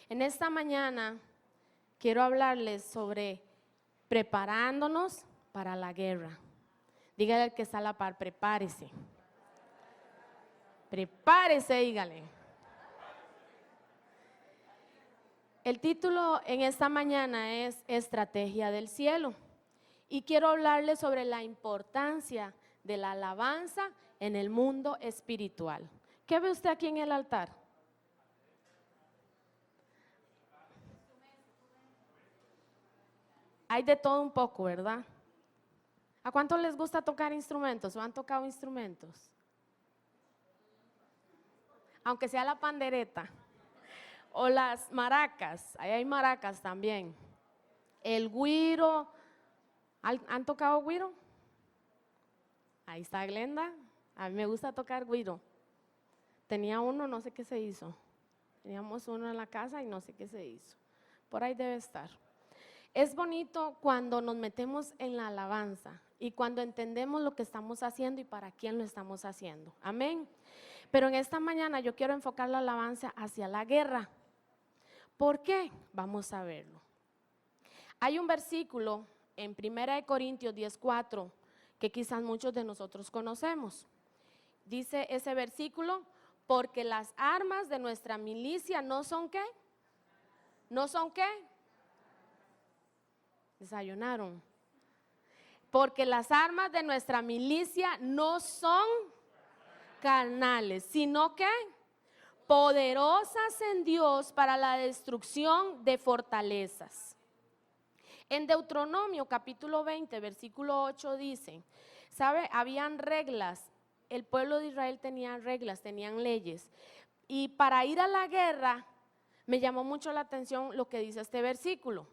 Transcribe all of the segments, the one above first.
En esta mañana quiero hablarles sobre preparándonos para la guerra. Dígale al que está a la par, prepárese. Prepárese, dígale. El título en esta mañana es Estrategia del Cielo. Y quiero hablarles sobre la importancia de la alabanza en el mundo espiritual. ¿Qué ve usted aquí en el altar? Hay de todo un poco, ¿verdad? ¿A cuántos les gusta tocar instrumentos o han tocado instrumentos? Aunque sea la pandereta o las maracas, ahí hay maracas también. El güiro, ¿han tocado güiro? Ahí está Glenda, a mí me gusta tocar güiro. Tenía uno, no sé qué se hizo. Teníamos uno en la casa y no sé qué se hizo. Por ahí debe estar. Es bonito cuando nos metemos en la alabanza y cuando entendemos lo que estamos haciendo y para quién lo estamos haciendo. Amén. Pero en esta mañana yo quiero enfocar la alabanza hacia la guerra. ¿Por qué? Vamos a verlo. Hay un versículo en 1 Corintios 10:4 que quizás muchos de nosotros conocemos. Dice ese versículo, porque las armas de nuestra milicia no son ¿qué? ¿No son qué? Desayunaron. Porque las armas de nuestra milicia no son carnales, sino que poderosas en Dios para la destrucción de fortalezas. En Deuteronomio capítulo 20, versículo 8 dice, ¿sabe? Habían reglas, el pueblo de Israel tenía reglas, tenían leyes. Y para ir a la guerra, me llamó mucho la atención lo que dice este versículo.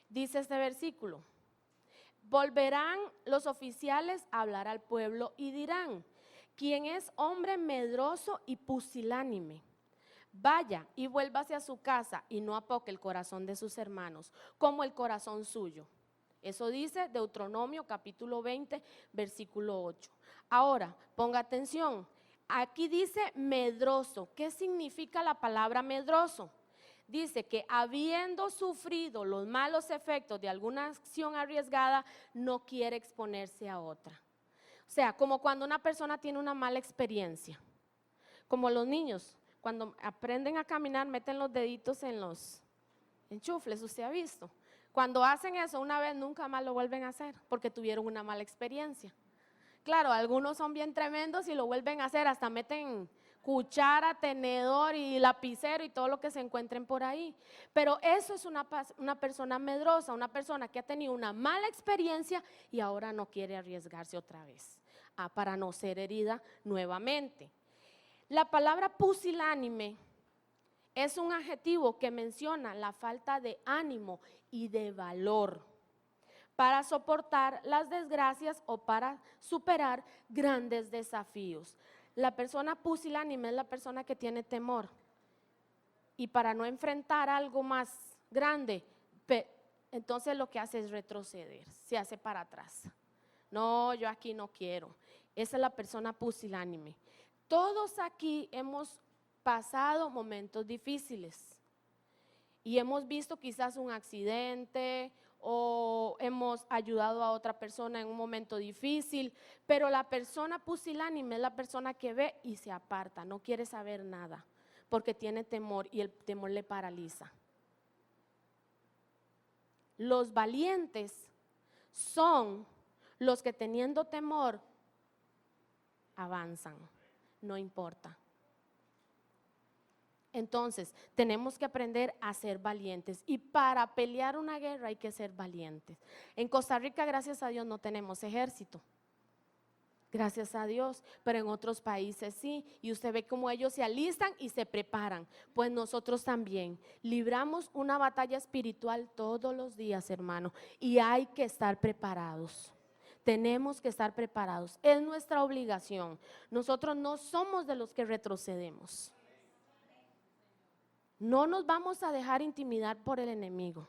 Dice este versículo, volverán los oficiales a hablar al pueblo y dirán, ¿quién es hombre medroso y pusilánime? Vaya y vuélvase a su casa y no apoque el corazón de sus hermanos, como el corazón suyo. Eso dice Deuteronomio capítulo 20, versículo 8. Ahora, ponga atención, aquí dice medroso. ¿Qué significa la palabra medroso? Dice que habiendo sufrido los malos efectos de alguna acción arriesgada, no quiere exponerse a otra. O sea, como cuando una persona tiene una mala experiencia, como los niños, cuando aprenden a caminar, meten los deditos en los enchufles, usted ha visto. Cuando hacen eso una vez, nunca más lo vuelven a hacer, porque tuvieron una mala experiencia. Claro, algunos son bien tremendos y lo vuelven a hacer, hasta meten cuchara, tenedor y lapicero y todo lo que se encuentren por ahí. Pero eso es una persona medrosa, una persona que ha tenido una mala experiencia y ahora no quiere arriesgarse otra vez para no ser herida nuevamente. La palabra pusilánime es un adjetivo que menciona la falta de ánimo y de valor para soportar las desgracias o para superar grandes desafíos. La persona pusilánime es la persona que tiene temor y para no enfrentar algo más grande, entonces lo que hace es retroceder, se hace para atrás. No, yo aquí no quiero. Esa es la persona pusilánime. Todos aquí hemos pasado momentos difíciles y hemos visto quizás un accidente o hemos ayudado a otra persona en un momento difícil, pero la persona pusilánime es la persona que ve y se aparta, no quiere saber nada porque tiene temor y el temor le paraliza. Los valientes son los que teniendo temor avanzan. No importa. Entonces, tenemos que aprender a ser valientes y para pelear una guerra hay que ser valientes. En Costa Rica, gracias a Dios, no tenemos ejército. Gracias a Dios, pero en otros países sí, y usted ve cómo ellos se alistan y se preparan. Pues nosotros también libramos una batalla espiritual todos los días, hermano, y hay que estar preparados. Tenemos que estar preparados, es nuestra obligación. Nosotros no somos de los que retrocedemos. No nos vamos a dejar intimidar por el enemigo.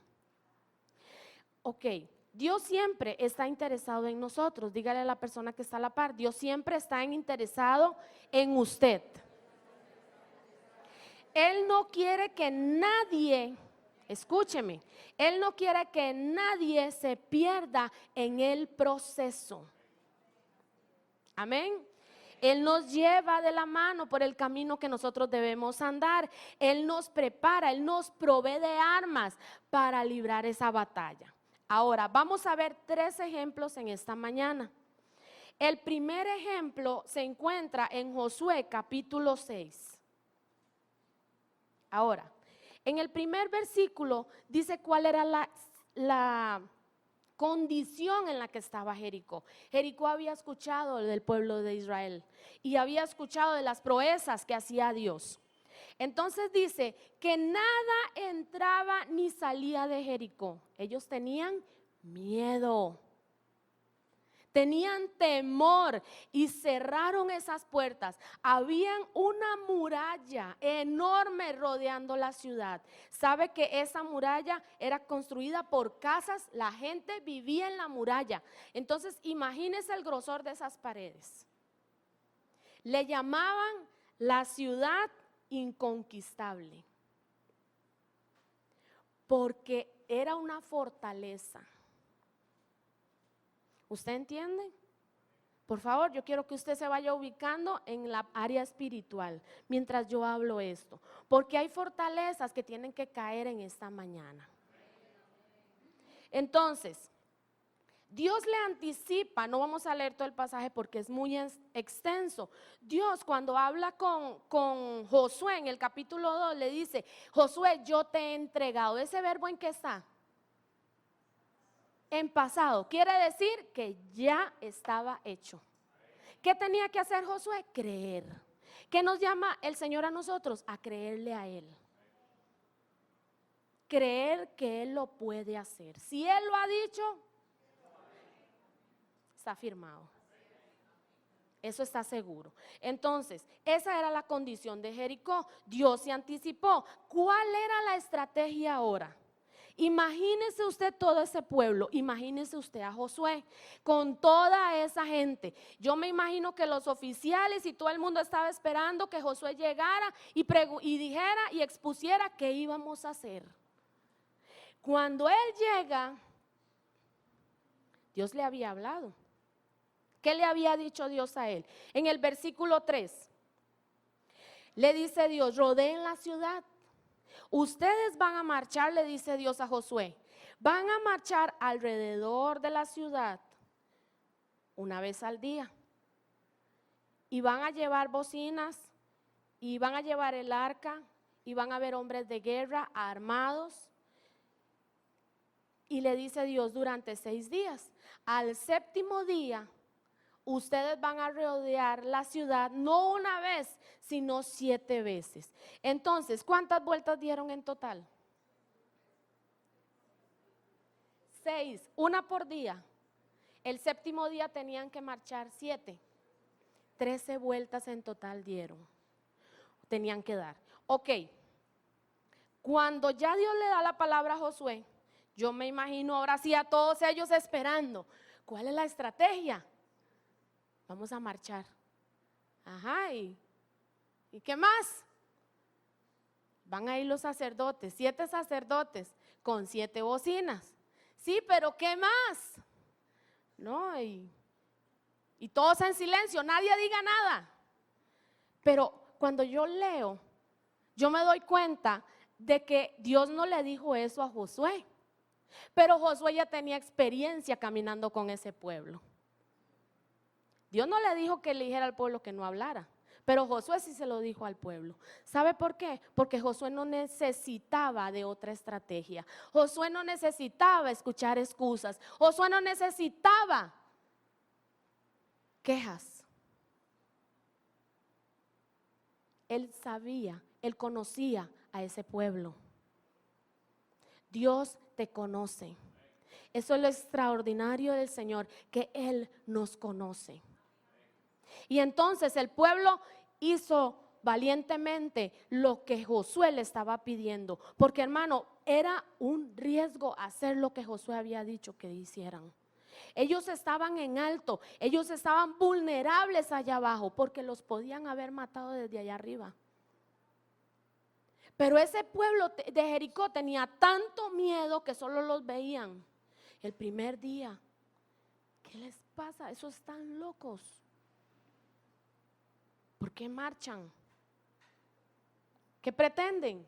Ok, Dios siempre está interesado en nosotros. Dígale a la persona que está a la par, Dios siempre está interesado en usted. Él no quiere que nadie, escúcheme, Él no quiere que nadie se pierda en el proceso. Amén. Él nos lleva de la mano por el camino que nosotros debemos andar. Él nos prepara, Él nos provee de armas para librar esa batalla. Ahora, vamos a ver 3 ejemplos en esta mañana. El primer ejemplo se encuentra en Josué capítulo 6. Ahora, en el primer versículo dice cuál era la condición en la que estaba Jericó. Jericó había escuchado del pueblo de Israel y había escuchado de las proezas que hacía Dios. Entonces dice que nada entraba ni salía de Jericó. Ellos tenían miedo, tenían temor y cerraron esas puertas. Habían una muralla enorme rodeando la ciudad. ¿Sabe que esa muralla era construida por casas? La gente vivía en la muralla. Entonces imagínese el grosor de esas paredes. Le llamaban la ciudad inconquistable porque era una fortaleza. ¿Usted entiende? Por favor, yo quiero que usted se vaya ubicando en la área espiritual mientras yo hablo esto, porque hay fortalezas que tienen que caer en esta mañana. Entonces, Dios le anticipa, no vamos a leer todo el pasaje porque es muy extenso. Dios cuando habla con Josué en el capítulo 2 le dice, Josué, yo te he entregado. ¿Ese verbo en qué está? En pasado, quiere decir que ya estaba hecho. ¿Qué tenía que hacer Josué? Creer. ¿Qué nos llama el Señor a nosotros? A creerle a Él. Creer que Él lo puede hacer. Si Él lo ha dicho, está firmado. Eso está seguro. Entonces, esa era la condición de Jericó. Dios se anticipó. ¿Cuál era la estrategia ahora? Imagínese usted todo ese pueblo, imagínese usted a Josué con toda esa gente. Yo me imagino que los oficiales y todo el mundo estaba esperando que Josué llegara y dijera y expusiera qué íbamos a hacer. Cuando él llega, Dios le había hablado. ¿Qué le había dicho Dios a él? En el versículo 3, le dice Dios, rodeen la ciudad. Ustedes van a marchar, le dice Dios a Josué, van a marchar alrededor de la ciudad una vez al día y van a llevar bocinas y van a llevar el arca y van a ver hombres de guerra armados. Y le dice Dios durante 6 días, al 7º día ustedes van a rodear la ciudad no una vez, sino 7 veces. Entonces, ¿cuántas vueltas dieron en total? 6, una por día. El 7º día tenían que marchar 7. 13 vueltas en total dieron. Tenían que dar. Ok, cuando ya Dios le da la palabra a Josué, yo me imagino ahora sí a todos ellos esperando. ¿Cuál es la estrategia? Vamos a marchar. Ajá, ¿y qué más? Van a ir los sacerdotes, 7 sacerdotes con 7 bocinas. Sí, pero ¿qué más? No, y todos en silencio, nadie diga nada. Pero cuando yo leo, yo me doy cuenta de que Dios no le dijo eso a Josué. Pero Josué ya tenía experiencia caminando con ese pueblo. Dios no le dijo que le dijera al pueblo que no hablara, pero Josué sí se lo dijo al pueblo. ¿Sabe por qué? Porque Josué no necesitaba de otra estrategia. Josué no necesitaba escuchar excusas. Josué no necesitaba quejas. Él sabía, él conocía a ese pueblo. Dios te conoce. Eso es lo extraordinario del Señor, que Él nos conoce. Y entonces el pueblo hizo valientemente lo que Josué le estaba pidiendo, porque hermano, era un riesgo hacer lo que Josué había dicho que hicieran. Ellos estaban en alto, ellos estaban vulnerables allá abajo, porque los podían haber matado desde allá arriba. Pero ese pueblo de Jericó tenía tanto miedo que solo los veían el primer día. ¿Qué les pasa? Esos están locos. ¿Por qué marchan? ¿Qué pretenden?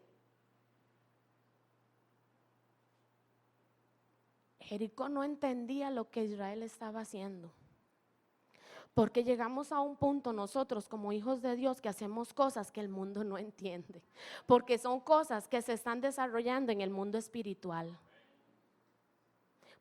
Jericó no entendía lo que Israel estaba haciendo. Porque llegamos a un punto nosotros como hijos de Dios que hacemos cosas que el mundo no entiende. Porque son cosas que se están desarrollando en el mundo espiritual.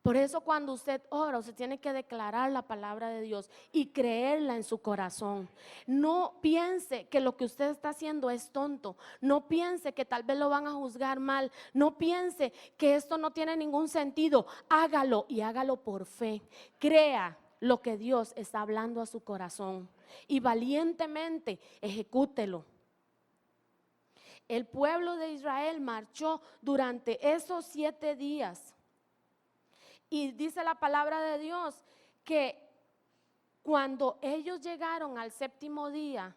Por eso cuando usted ora, usted tiene que declarar la palabra de Dios y creerla en su corazón. No piense que lo que usted está haciendo es tonto. No piense que tal vez lo van a juzgar mal. No piense que esto no tiene ningún sentido. Hágalo y hágalo por fe. Crea lo que Dios está hablando a su corazón y valientemente ejecútelo. El pueblo de Israel marchó durante esos 7 días. Y dice la palabra de Dios que cuando ellos llegaron al 7º día,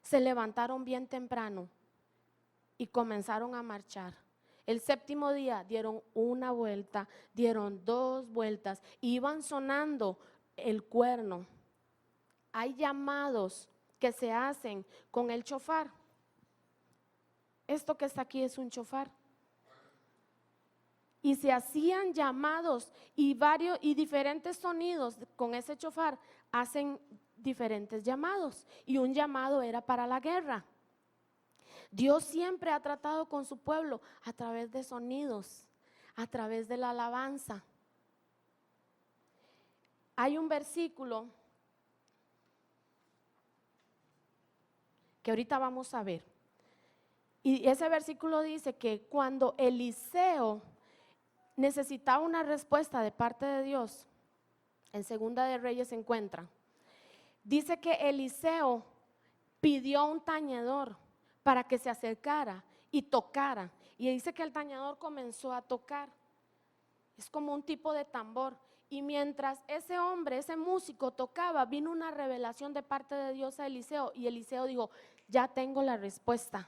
se levantaron bien temprano y comenzaron a marchar. El 7º día dieron una vuelta, dieron 2 vueltas, iban sonando el cuerno. Hay llamados que se hacen con el chofar. Esto que está aquí es un chofar. Y se hacían llamados y diferentes sonidos con ese chofar hacen diferentes llamados. Y un llamado era para la guerra. Dios siempre ha tratado con su pueblo a través de sonidos, a través de la alabanza. Hay un versículo que ahorita vamos a ver. Y ese versículo dice que cuando Eliseo necesitaba una respuesta de parte de Dios, en Segunda de Reyes se encuentra. Dice que Eliseo pidió un tañedor para que se acercara y tocara. Y dice que el tañedor comenzó a tocar. Es como un tipo de tambor. Y mientras ese hombre, ese músico tocaba, vino una revelación de parte de Dios a Eliseo. Y Eliseo dijo, ya tengo la respuesta.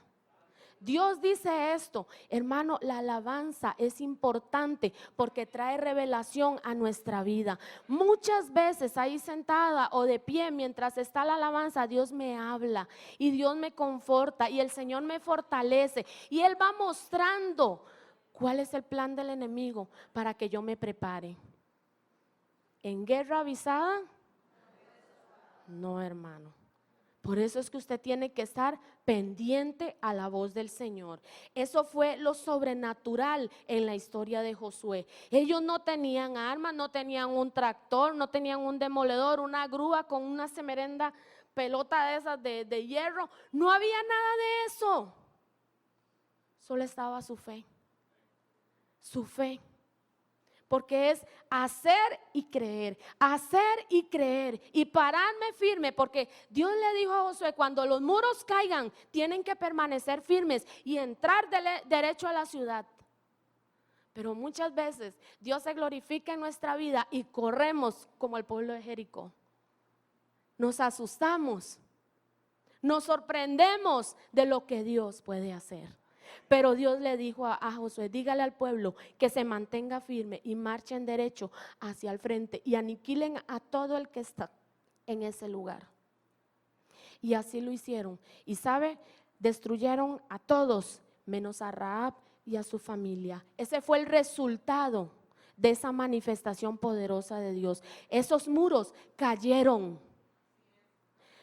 Dios dice esto, hermano, la alabanza es importante porque trae revelación a nuestra vida. Muchas veces ahí sentada o de pie mientras está la alabanza, Dios me habla y Dios me conforta y el Señor me fortalece y Él va mostrando cuál es el plan del enemigo para que yo me prepare. ¿En guerra avisada? No, hermano. Por eso es que usted tiene que estar pendiente a la voz del Señor. Eso fue lo sobrenatural en la historia de Josué. Ellos no tenían armas, no tenían un tractor, no tenían un demoledor, una grúa con una semerenda pelota de esas de hierro. No había nada de eso. Solo estaba su fe. Su fe. Porque es hacer y creer y pararme firme, porque Dios le dijo a Josué, cuando los muros caigan, tienen que permanecer firmes y entrar derecho a la ciudad. Pero muchas veces Dios se glorifica en nuestra vida y corremos como el pueblo de Jericó. Nos asustamos, nos sorprendemos de lo que Dios puede hacer. Pero Dios le dijo a Josué, dígale al pueblo que se mantenga firme y marchen derecho hacia el frente y aniquilen a todo el que está en ese lugar. Y así lo hicieron. Y sabe, destruyeron a todos menos a Rahab y a su familia. Ese fue el resultado de esa manifestación poderosa de Dios. Esos muros cayeron.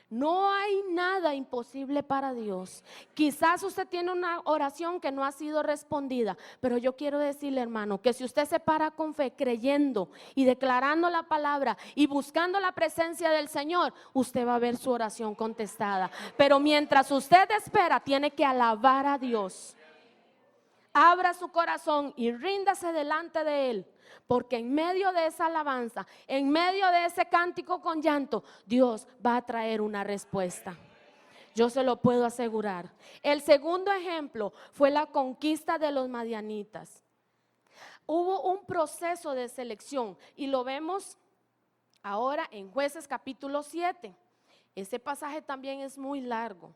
No hay nada imposible para Dios. Quizás usted tiene una oración que no ha sido respondida, pero yo quiero decirle, hermano, que si usted se para con fe, creyendo y declarando la palabra y buscando la presencia del Señor, usted va a ver su oración contestada. Pero mientras usted espera, tiene que alabar a Dios. Abra su corazón y ríndase delante de Él, porque en medio de esa alabanza, en medio de ese cántico con llanto, Dios va a traer una respuesta. Yo se lo puedo asegurar. El segundo ejemplo fue la conquista de los madianitas. Hubo un proceso de selección y lo vemos ahora en Jueces capítulo 7. Ese pasaje también es muy largo.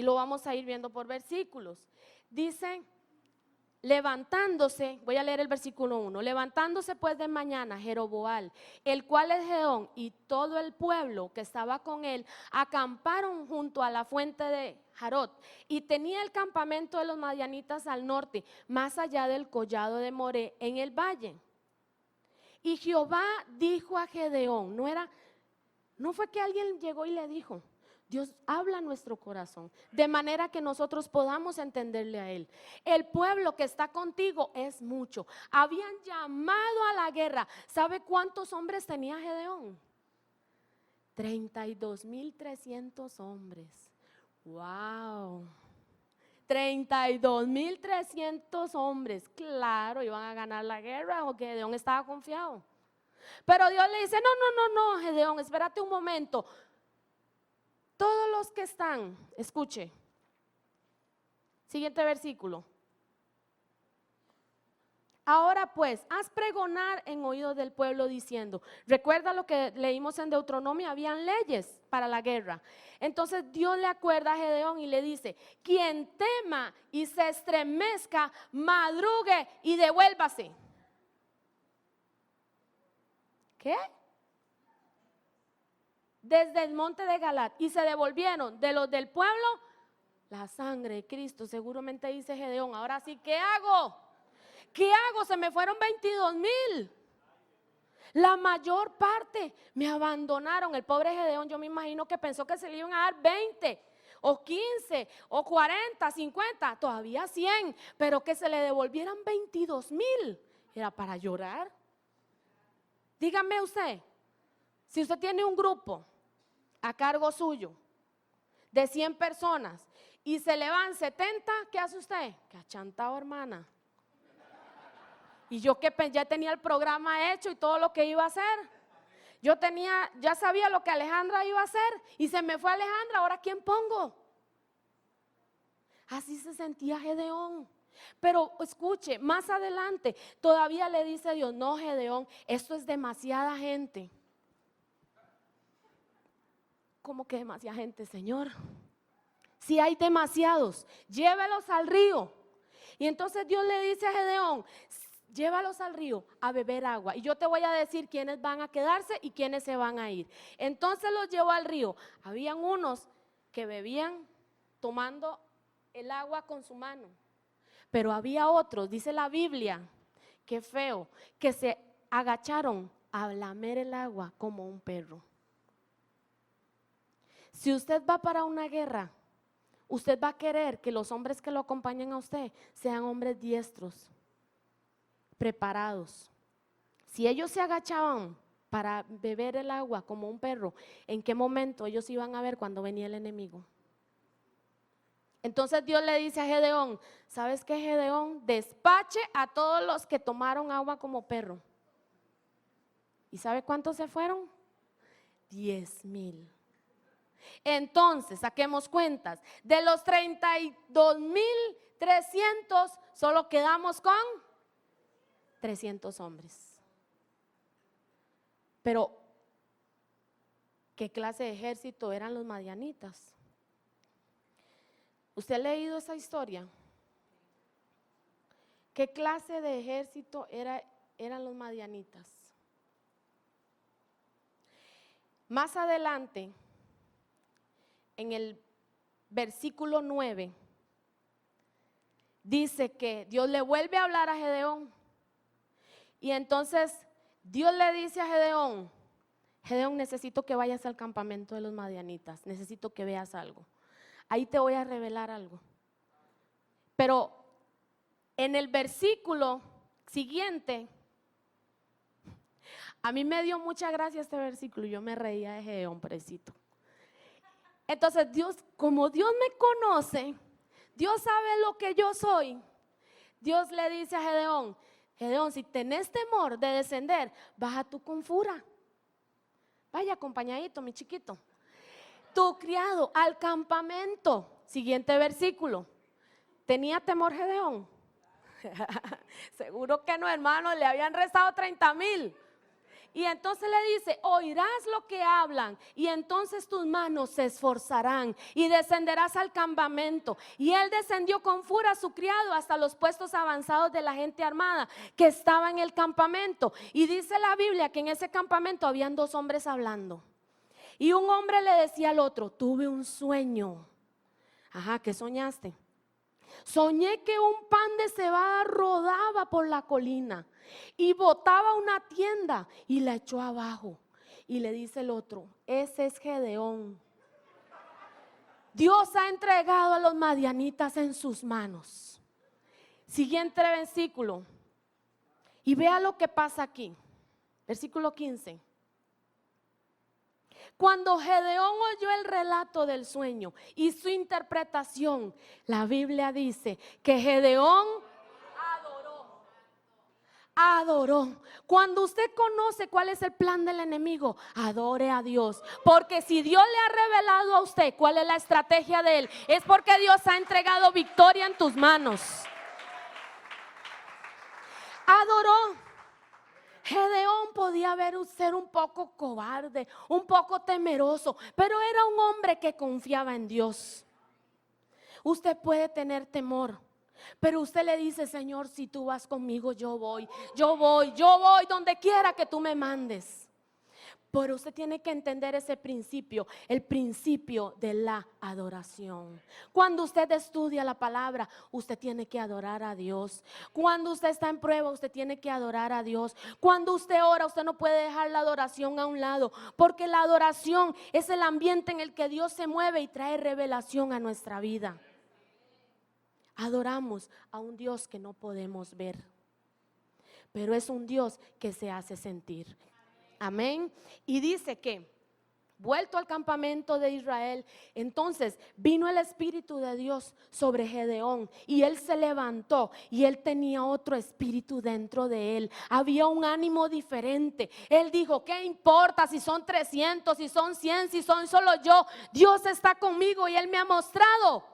Y lo vamos a ir viendo por versículos. Dice, levantándose, voy a leer el versículo 1, levantándose pues de mañana Jeroboam, el cual es Gedeón, y todo el pueblo que estaba con él, acamparon junto a la fuente de Jarot, y tenía el campamento de los madianitas al norte, más allá del collado de Moré, en el valle. Y Jehová dijo a Gedeón, no fue que alguien llegó y le dijo, Dios habla a nuestro corazón, de manera que nosotros podamos entenderle a Él. El pueblo que está contigo es mucho. Habían llamado a la guerra. ¿Sabe cuántos hombres tenía Gedeón? 32,300 hombres. ¡Wow! 32,300 hombres. Claro, iban a ganar la guerra, o Gedeón estaba confiado. Pero Dios le dice, no, Gedeón, espérate un momento. Todos los que están, escuche, siguiente versículo. Ahora pues, haz pregonar en oídos del pueblo diciendo, recuerda lo que leímos en Deuteronomio, habían leyes para la guerra. Entonces Dios le acuerda a Gedeón y le dice, quien tema y se estremezca, madrugue y devuélvase. ¿Qué? Desde el monte de Galat, y se devolvieron de los del pueblo la sangre de Cristo. Seguramente dice Gedeón, ahora sí, ¿qué hago? ¿Qué hago? Se me fueron 22,000. La mayor parte me abandonaron. El pobre Gedeón, yo me imagino que pensó que se le iban a dar 20 o 15 o 40, 50, todavía 100, pero que se le devolvieran 22,000. Era para llorar. Dígame usted, si usted tiene un grupo a cargo suyo de 100 personas y se le van 70, ¿qué hace usted? Que achantado, hermana. Y yo que ya tenía el programa hecho y todo lo que iba a hacer. Ya sabía lo que Alejandra iba a hacer y se me fue Alejandra, ¿ahora quién pongo? Así se sentía Gedeón. Pero escuche, más adelante todavía le dice Dios, no, Gedeón, esto es demasiada gente. ¿Cómo que demasiada gente, Señor? Si hay demasiados, llévelos al río. Y entonces Dios le dice a Gedeón, llévalos al río a beber agua y yo te voy a decir quiénes van a quedarse y quiénes se van a ir. Entonces los llevó al río. Habían unos que bebían tomando el agua con su mano, pero había otros, dice la Biblia, qué feo, que se agacharon a lamer el agua como un perro. Si usted va para una guerra, usted va a querer que los hombres que lo acompañen a usted sean hombres diestros, preparados. Si ellos se agachaban para beber el agua como un perro, ¿en qué momento ellos iban a ver cuando venía el enemigo? Entonces Dios le dice a Gedeón, ¿sabes qué, Gedeón? Despache a todos los que tomaron agua como perro. ¿Y sabe cuántos se fueron? 10,000. Entonces, saquemos cuentas. De los 32,300, solo quedamos con 300 hombres. Pero, ¿qué clase de ejército eran los madianitas? ¿Usted ha leído esa historia? ¿Qué clase de ejército eran los madianitas? Más adelante, en el versículo 9, dice que Dios le vuelve a hablar a Gedeón. Y entonces Dios le dice a Gedeón, Gedeón, necesito que vayas al campamento de los madianitas, necesito que veas algo. Ahí te voy a revelar algo. Pero en el versículo siguiente, a mí me dio mucha gracia este versículo, yo me reía de Gedeón, pobrecito. Entonces Dios, como Dios me conoce, Dios sabe lo que yo soy. Dios le dice a Gedeón, Gedeón, si tenés temor de descender, baja tú con fura. Vaya acompañadito, mi chiquito. Tu criado al campamento. Siguiente versículo. ¿Tenía temor Gedeón? Seguro que no, hermano, le habían rezado 30,000. Y entonces le dice, oirás lo que hablan y entonces tus manos se esforzarán y descenderás al campamento. Y él descendió con furia a su criado hasta los puestos avanzados de la gente armada que estaba en el campamento. Y dice la Biblia que en ese campamento habían dos hombres hablando. Y un hombre le decía al otro, tuve un sueño. Ajá, ¿qué soñaste? Soñé que un pan de cebada rodaba por la colina y botaba una tienda y la echó abajo. Y le dice el otro, ese es Gedeón. Dios ha entregado a los madianitas en sus manos. Siguiente versículo. Y vea lo que pasa aquí. Versículo 15. Cuando Gedeón oyó el relato del sueño y su interpretación, la Biblia dice que Gedeón adoró. Cuando usted conoce cuál es el plan del enemigo, adore a Dios. Porque si Dios le ha revelado a usted cuál es la estrategia de él, es porque Dios ha entregado victoria en tus manos. Adoró. Gedeón podía ser un poco cobarde, un poco temeroso, pero era un hombre que confiaba en Dios. Usted puede tener temor, pero usted le dice, Señor, si tú vas conmigo, yo voy donde quiera que tú me mandes. Pero usted tiene que entender ese principio, el principio de la adoración. Cuando usted estudia la palabra, usted tiene que adorar a Dios. Cuando usted está en prueba, usted tiene que adorar a Dios. Cuando usted ora, usted no puede dejar la adoración a un lado, porque la adoración es el ambiente en el que Dios se mueve y trae revelación a nuestra vida. Adoramos a un Dios que no podemos ver, pero es un Dios que se hace sentir. Amén. Y dice que vuelto al campamento de Israel, entonces vino el Espíritu de Dios sobre Gedeón y él se levantó y él tenía otro espíritu dentro de él. Había un ánimo diferente. Él dijo, ¿qué importa si son 300, si son 100, si son solo yo? Dios está conmigo y él me ha mostrado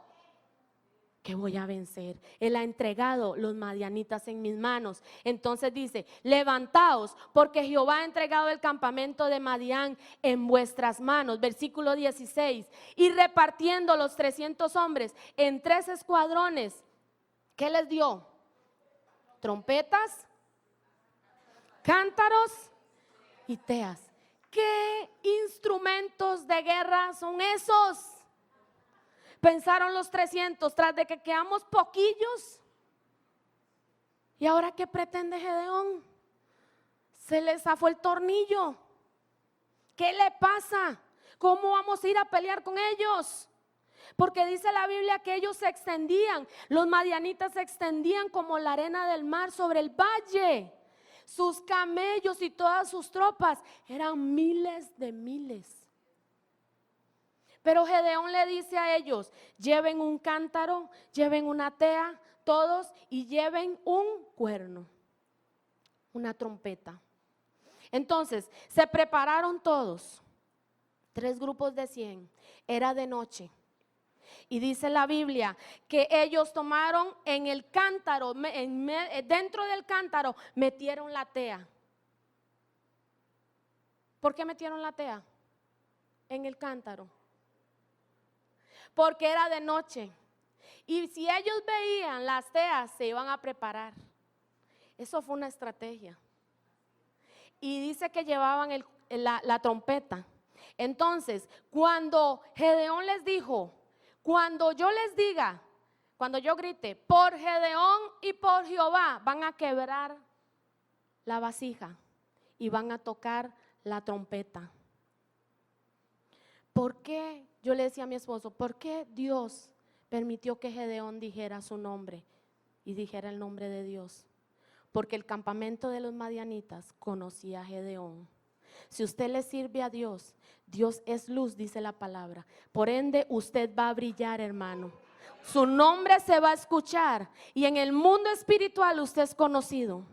que voy a vencer. Él ha entregado los madianitas en mis manos. Entonces dice, levantaos, porque Jehová ha entregado el campamento de Madián en vuestras manos. Versículo 16. Y repartiendo los 300 hombres en 3 escuadrones, ¿qué les dio? Trompetas, cántaros y teas. ¿Qué instrumentos de guerra son esos? Pensaron los 300, tras de que quedamos poquillos. ¿Y ahora qué pretende Gedeón? Se le zafó el tornillo. ¿Qué le pasa? ¿Cómo vamos a ir a pelear con ellos? Porque dice la Biblia que ellos se extendían, los madianitas se extendían como la arena del mar sobre el valle. Sus camellos y todas sus tropas eran miles de miles. Pero Gedeón le dice a ellos, lleven un cántaro, lleven una tea, todos, y lleven un cuerno, una trompeta. Entonces, se prepararon todos, 3 grupos de 100, era de noche. Y dice la Biblia que ellos tomaron en el cántaro, dentro del cántaro, metieron la tea. ¿Por qué metieron la tea en el cántaro? Porque era de noche. Y si ellos veían las teas, se iban a preparar. Eso fue una estrategia. Y dice que llevaban la trompeta. Entonces, cuando Gedeón les dijo, cuando yo les diga, cuando yo grite, por Gedeón y por Jehová, van a quebrar la vasija y van a tocar la trompeta. ¿Por qué? Yo le decía a mi esposo, ¿por qué Dios permitió que Gedeón dijera su nombre y dijera el nombre de Dios? Porque el campamento de los madianitas conocía a Gedeón. Si usted le sirve a Dios, Dios es luz, dice la palabra. Por ende, usted va a brillar, hermano. Su nombre se va a escuchar y en el mundo espiritual usted es conocido.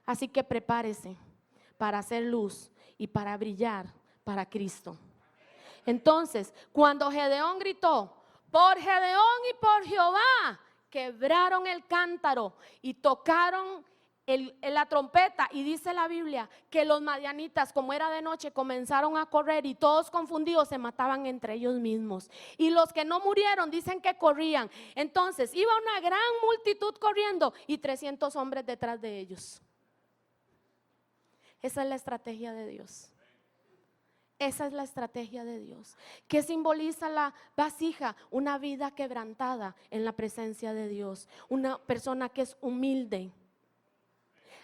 Así que prepárese para hacer luz y para brillar para Cristo. Entonces, cuando Gedeón gritó, por Gedeón y por Jehová, quebraron el cántaro y tocaron la trompeta, y dice la Biblia que los madianitas, como era de noche, comenzaron a correr y todos confundidos se mataban entre ellos mismos. Y los que no murieron dicen que corrían. Entonces iba una gran multitud corriendo y 300 hombres detrás de ellos. Esa es la estrategia de Dios. Esa es la estrategia de Dios. ¿Qué simboliza la vasija? Una vida quebrantada en la presencia de Dios. Una persona que es humilde.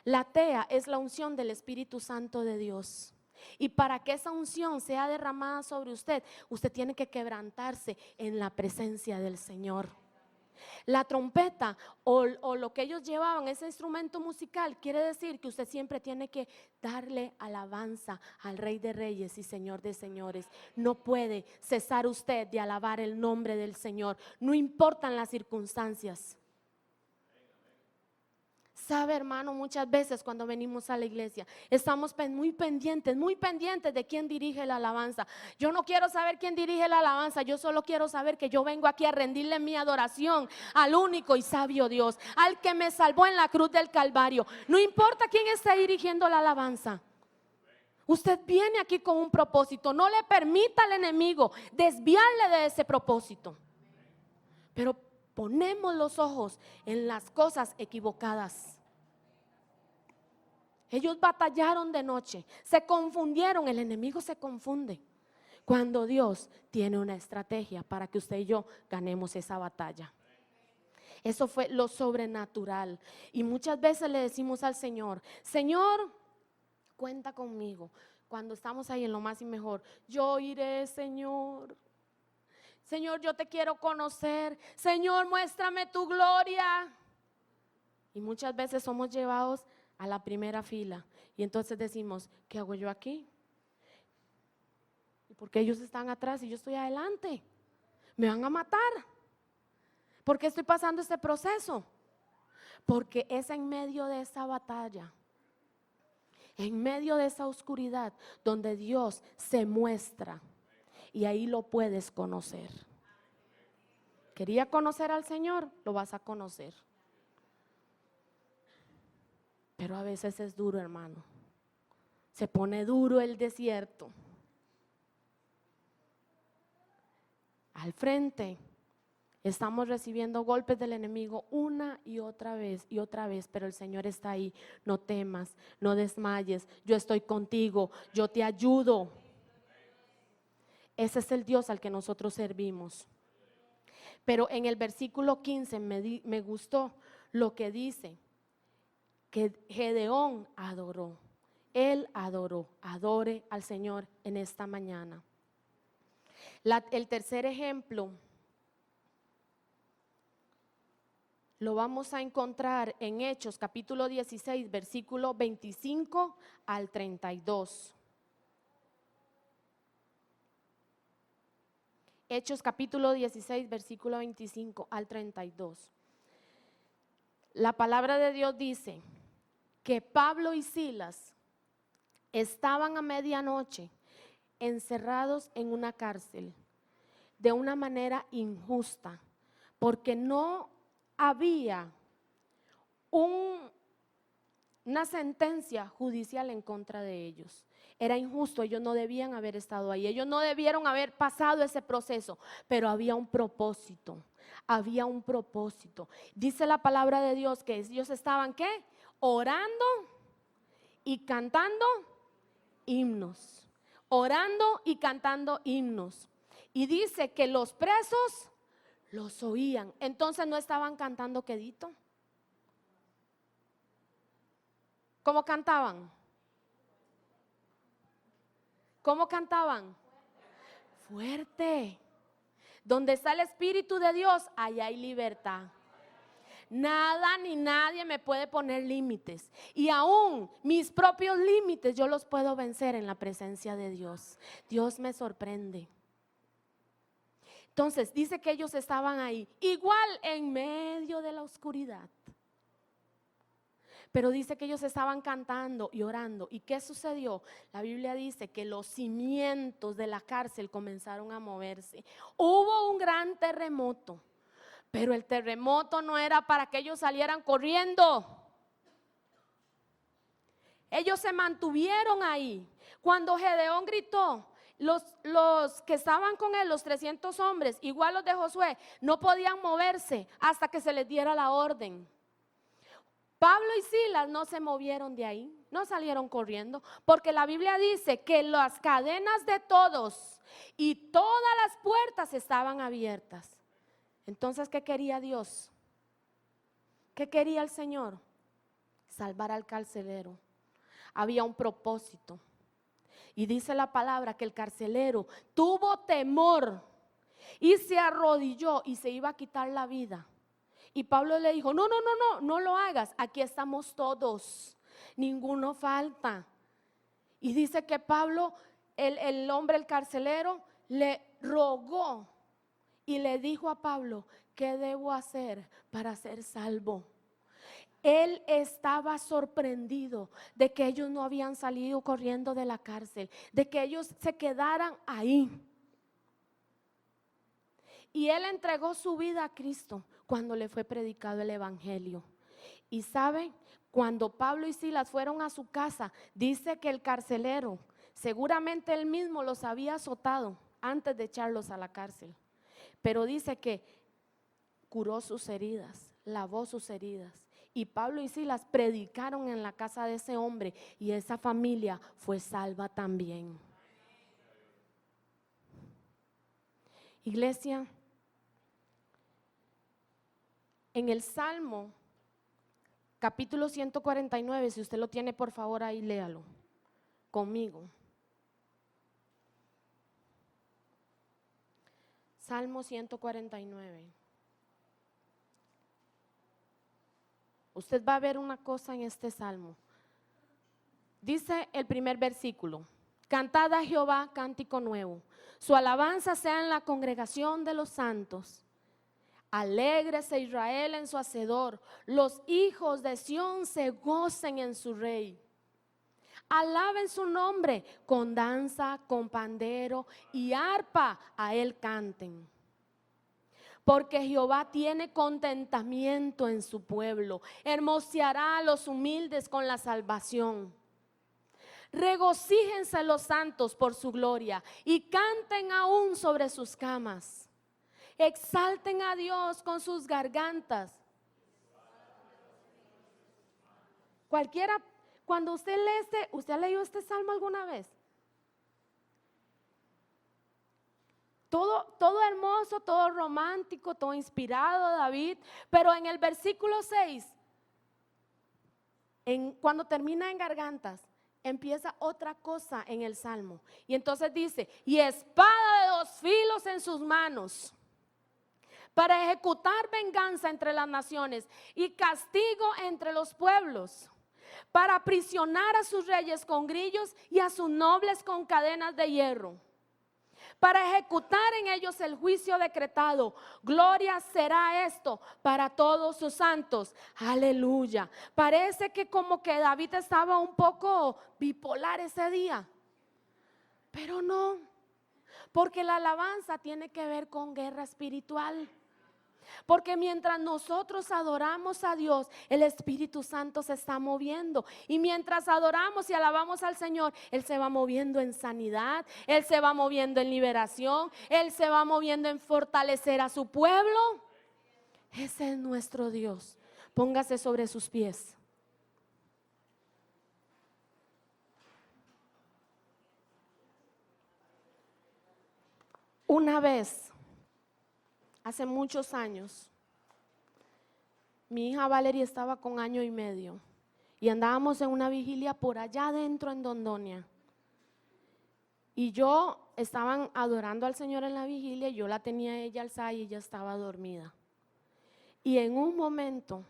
La tea es la unción del Espíritu Santo de Dios. Y para que esa unción sea derramada sobre usted, usted tiene que quebrantarse en la presencia del Señor. La trompeta o lo que ellos llevaban, ese instrumento musical, quiere decir que usted siempre tiene que darle alabanza al Rey de Reyes y Señor de Señores. No puede cesar usted de alabar el nombre del Señor, no importan las circunstancias. Sabe, hermano, muchas veces cuando venimos a la iglesia estamos muy pendientes de quién dirige la alabanza. Yo no quiero saber quién dirige la alabanza, yo solo quiero saber que yo vengo aquí a rendirle mi adoración al único y sabio Dios, al que me salvó en la cruz del Calvario. No importa quién está dirigiendo la alabanza. Usted viene aquí con un propósito, no le permita al enemigo desviarle de ese propósito. Pero ponemos los ojos en las cosas equivocadas. Ellos batallaron de noche, se confundieron, el enemigo se confunde cuando Dios tiene una estrategia para que usted y yo ganemos esa batalla. Eso fue lo sobrenatural. Y muchas veces le decimos al Señor: Señor, cuenta conmigo. Cuando estamos ahí en lo más y mejor, yo iré, Señor. Señor, yo te quiero conocer. Señor, muéstrame tu gloria. Y muchas veces somos llevados a la primera fila y entonces decimos: ¿qué hago yo aquí? ¿Y por qué ellos están atrás y yo estoy adelante? ¿Me van a matar? ¿Por qué estoy pasando este proceso? Porque es en medio de esa batalla, en medio de esa oscuridad, donde Dios se muestra y ahí lo puedes conocer. ¿Quería conocer al Señor? Lo vas a conocer. Pero a veces es duro, hermano. Se pone duro el desierto. Al frente estamos recibiendo golpes del enemigo una y otra vez, pero el Señor está ahí. No temas, no desmayes, yo estoy contigo, yo te ayudo. Ese es el Dios al que nosotros servimos. Pero en el versículo 15 me gustó lo que dice, que Gedeón adoró. Él adoró. Adore al Señor en esta mañana. El tercer ejemplo lo vamos a encontrar en Hechos capítulo 16, versículo 25 al 32. Hechos capítulo 16, versículo 25 al 32. La palabra de Dios dice que Pablo y Silas estaban a medianoche encerrados en una cárcel de una manera injusta, porque no había una sentencia judicial en contra de ellos. Era injusto, ellos no debían haber estado ahí, ellos no debieron haber pasado ese proceso, pero había un propósito, había un propósito. Dice la palabra de Dios que ellos estaban, ¿qué? Orando y cantando himnos, orando y cantando himnos. Y dice que los presos los oían, entonces no estaban cantando quedito. ¿Cómo cantaban? ¿Cómo cantaban? Fuerte. Donde está el Espíritu de Dios, allá hay libertad. Nada ni nadie me puede poner límites. Y aún mis propios límites yo los puedo vencer en la presencia de Dios. Dios me sorprende. Entonces dice que ellos estaban ahí, igual en medio de la oscuridad. Pero dice que ellos estaban cantando y orando. ¿Y qué sucedió? La Biblia dice que los cimientos de la cárcel comenzaron a moverse. Hubo un gran terremoto, pero el terremoto no era para que ellos salieran corriendo. Ellos se mantuvieron ahí. Cuando Gedeón gritó, los que estaban con él, los 300 hombres, igual los de Josué, no podían moverse hasta que se les diera la orden. Pablo y Silas no se movieron de ahí, no salieron corriendo, porque la Biblia dice que las cadenas de todos y todas las puertas estaban abiertas. Entonces, ¿qué quería Dios? ¿Qué quería el Señor? Salvar al carcelero. Había un propósito. Y dice la palabra que el carcelero tuvo temor y se arrodilló y se iba a quitar la vida. Y Pablo le dijo, no lo hagas, aquí estamos todos, ninguno falta. Y dice que Pablo, el hombre, el carcelero, le rogó y le dijo a Pablo, ¿qué debo hacer para ser salvo? Él estaba sorprendido de que ellos no habían salido corriendo de la cárcel, de que ellos se quedaran ahí. Y él entregó su vida a Cristo cuando le fue predicado el evangelio. Y saben, cuando Pablo y Silas fueron a su casa, dice que el carcelero, seguramente él mismo los había azotado antes de echarlos a la cárcel. Pero dice que curó sus heridas, lavó sus heridas. Y Pablo y Silas predicaron en la casa de ese hombre y esa familia fue salva también. Iglesia, en el Salmo, capítulo 149, si usted lo tiene, por favor, ahí léalo conmigo. Salmo 149. Usted va a ver una cosa en este salmo. Dice el primer versículo: cantad a Jehová cántico nuevo, su alabanza sea en la congregación de los santos. Alégrese Israel en su hacedor, los hijos de Sión se gocen en su rey. Alaben su nombre con danza, con pandero y arpa, a él canten. Porque Jehová tiene contentamiento en su pueblo, hermoseará a los humildes con la salvación. Regocíjense los santos por su gloria y canten aún sobre sus camas. Exalten a Dios con sus gargantas. Cualquiera, cuando usted lee ¿usted ha leído este salmo alguna vez? Todo hermoso, todo romántico, todo inspirado, David. Pero en el versículo 6, cuando termina en gargantas, empieza otra cosa en el salmo. Y entonces dice, y espada de dos filos en sus manos, para ejecutar venganza entre las naciones y castigo entre los pueblos, para aprisionar a sus reyes con grillos y a sus nobles con cadenas de hierro, para ejecutar en ellos el juicio decretado. Gloria será esto para todos sus santos. Aleluya. Parece que como que David estaba un poco bipolar ese día, pero no, porque la alabanza tiene que ver con guerra espiritual. Porque mientras nosotros adoramos a Dios, el Espíritu Santo se está moviendo. Y mientras adoramos y alabamos al Señor, Él se va moviendo en sanidad, Él se va moviendo en liberación, Él se va moviendo en fortalecer a su pueblo. Ese es nuestro Dios. Póngase sobre sus pies. Una vez, hace muchos años, mi hija Valeria estaba con 1 año y medio y andábamos en una vigilia por allá adentro en Dondonia. Y estaban adorando al Señor en la vigilia, yo la tenía ella alzada y ella estaba dormida. Y en un momento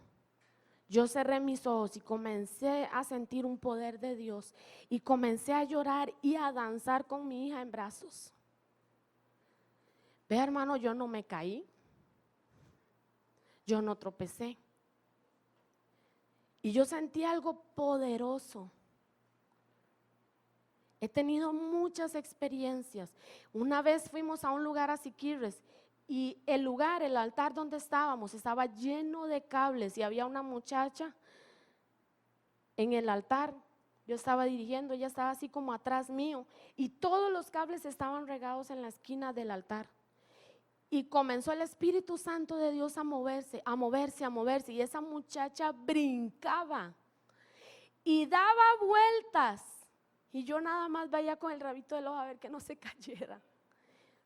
yo cerré mis ojos y comencé a sentir un poder de Dios y comencé a llorar y a danzar con mi hija en brazos. Ve, hermano, yo no me caí, yo no tropecé. Y yo sentí algo poderoso. He tenido muchas experiencias. Una vez fuimos a un lugar a Siquirres y el altar donde estábamos, estaba lleno de cables y había una muchacha en el altar Yo estaba dirigiendo, ella estaba así como atrás mío y todos los cables estaban regados en la esquina del altar. Y comenzó el Espíritu Santo de Dios a moverse, a moverse, a moverse. Y esa muchacha brincaba y daba vueltas. Y yo nada más veía con el rabito del ojo a ver que no se cayera.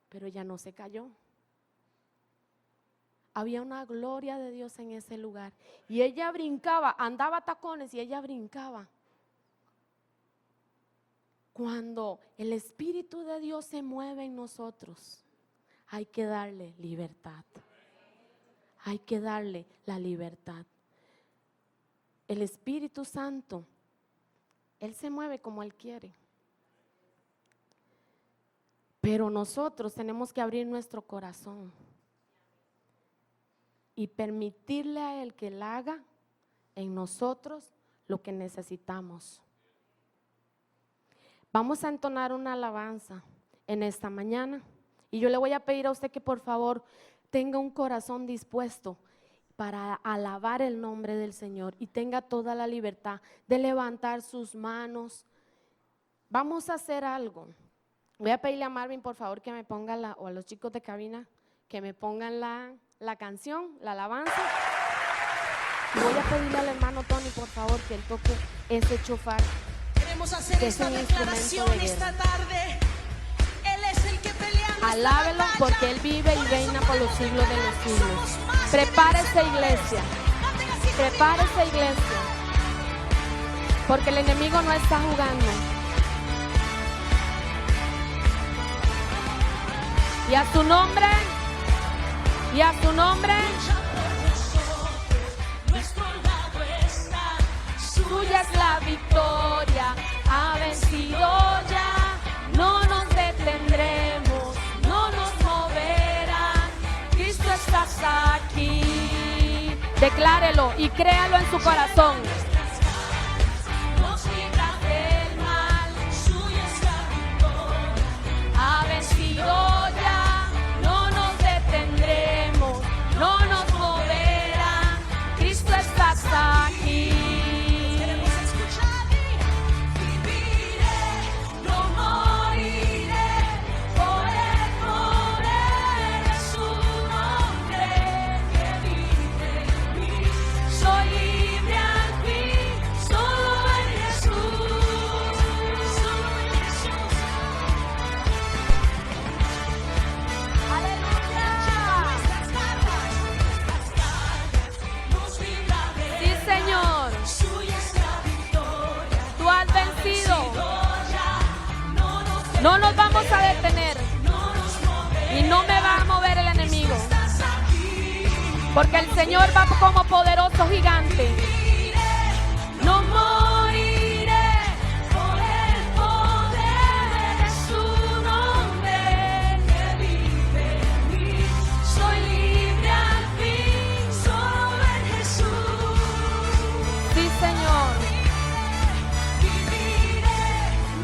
Pero ella no se cayó. Había una gloria de Dios en ese lugar. Y ella brincaba, andaba a tacones y ella brincaba. Cuando el Espíritu de Dios se mueve en nosotros, hay que darle libertad. Hay que darle la libertad. El Espíritu Santo, Él se mueve como Él quiere. Pero nosotros tenemos que abrir nuestro corazón y permitirle a Él que Él haga en nosotros lo que necesitamos. Vamos a entonar una alabanza en esta mañana. Y yo le voy a pedir a usted que por favor tenga un corazón dispuesto para alabar el nombre del Señor y tenga toda la libertad de levantar sus manos. Vamos a hacer algo. Voy a pedirle a Marvin por favor que me ponga o a los chicos de cabina que me pongan la canción, la alabanza. Y voy a pedirle al hermano Tony por favor que él toque ese chofar. Queremos hacer esta declaración esta tarde. Alábelo porque Él vive y reina por los siglos de los siglos. Prepara esa iglesia. Prepara esa iglesia. Porque el enemigo no está jugando. Y a su nombre. Y a su nombre. Suya es la victoria. Ha vencido ya. No nos detendremos. Estás aquí. Declárelo y créalo en su corazón. Nos libra del mal, suya es la victoria. Ha vencido ya, no nos detendremos, no nos moverá. Cristo estás aquí. Queremos escuchar y viviré, no moriré por el poder de su nombre que vive en mí. Soy libre al fin, solo en Jesús, solo en Jesús. Aleluya. Sí, Señor. Tú has vencido. No nos vamos a detener. Y no me va a mover el enemigo. Porque el Señor va como poderoso gigante. No moriré por el poder de su nombre que vive en mí. Soy libre al fin, solo en Jesús. Sí, Señor.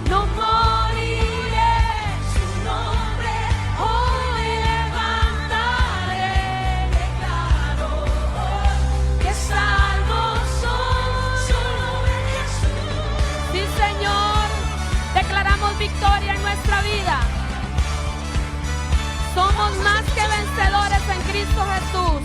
No moriré, su nombre hoy levantaré. Declaro que salvo soy solo en Jesús. Sí, Señor, declaramos victoria en nuestra vida. Somos más que vencedores en Cristo Jesús.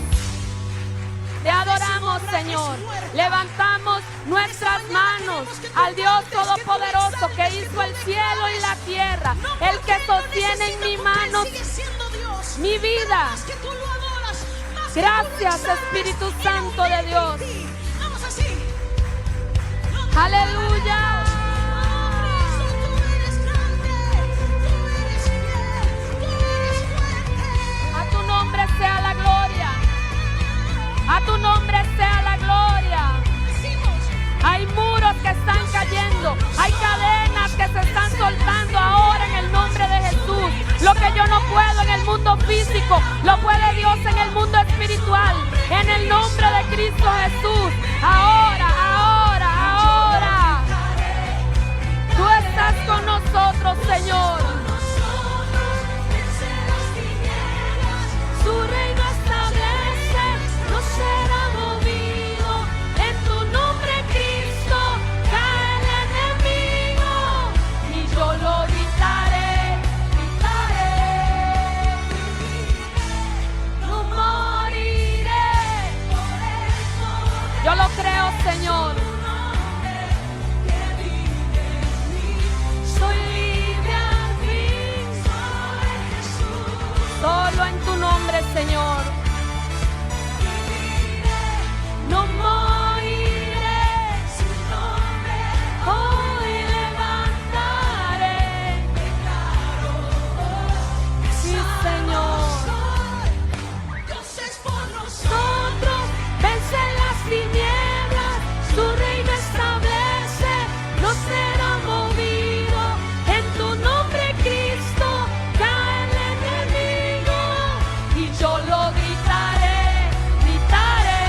Te adoramos, Señor. Levantamos nuestras manos al Dios Todopoderoso que hizo el cielo y la tierra, el que sostiene en mi mano mi vida. Gracias, Espíritu Santo de Dios. Aleluya. A tu nombre sea la gloria. A tu nombre sea la gloria. Hay muros que están cayendo. Hay cadenas que se están soltando ahora en el nombre de Jesús. Lo que yo no puedo en el mundo físico, lo puede Dios en el mundo espiritual. En el nombre de Cristo Jesús. Ahora, ahora, ahora. Tú estás con nosotros, Señor. Su reino establece, no será movido. En tu nombre, Cristo, cae el enemigo. creo, Señor. Soy libre al fin. Solo en tu nombre, Señor. No moriré. Hoy levantaré. Sí, Señor. Dios es por Nosotros vence las tinieblas, tu reino establece, no será movido. En tu nombre, Cristo, cae el enemigo y yo lo gritaré, gritaré.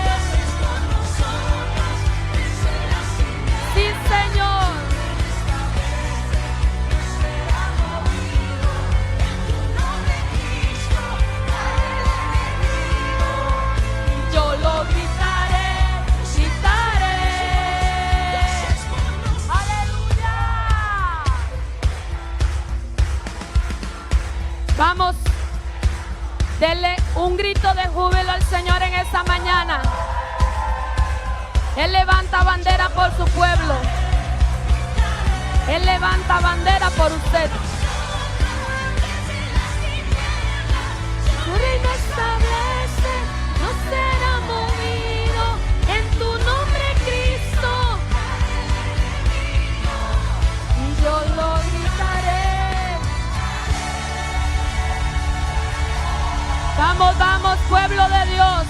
Dios es por nosotros, vence las tinieblas. Sí, Señor. Será movido. En tu nombre, Cristo, cae el enemigo. Yo lo gritaré, gritaré. Dios es por nosotros. ¡Aleluya! Vamos, denle un grito de júbilo al Señor en esta mañana. Él levanta bandera por su pueblo. Él levanta bandera por usted. Tu reino establece, no será movido. En tu nombre, Cristo, y yo lo gritaré. Vamos, vamos, pueblo de Dios.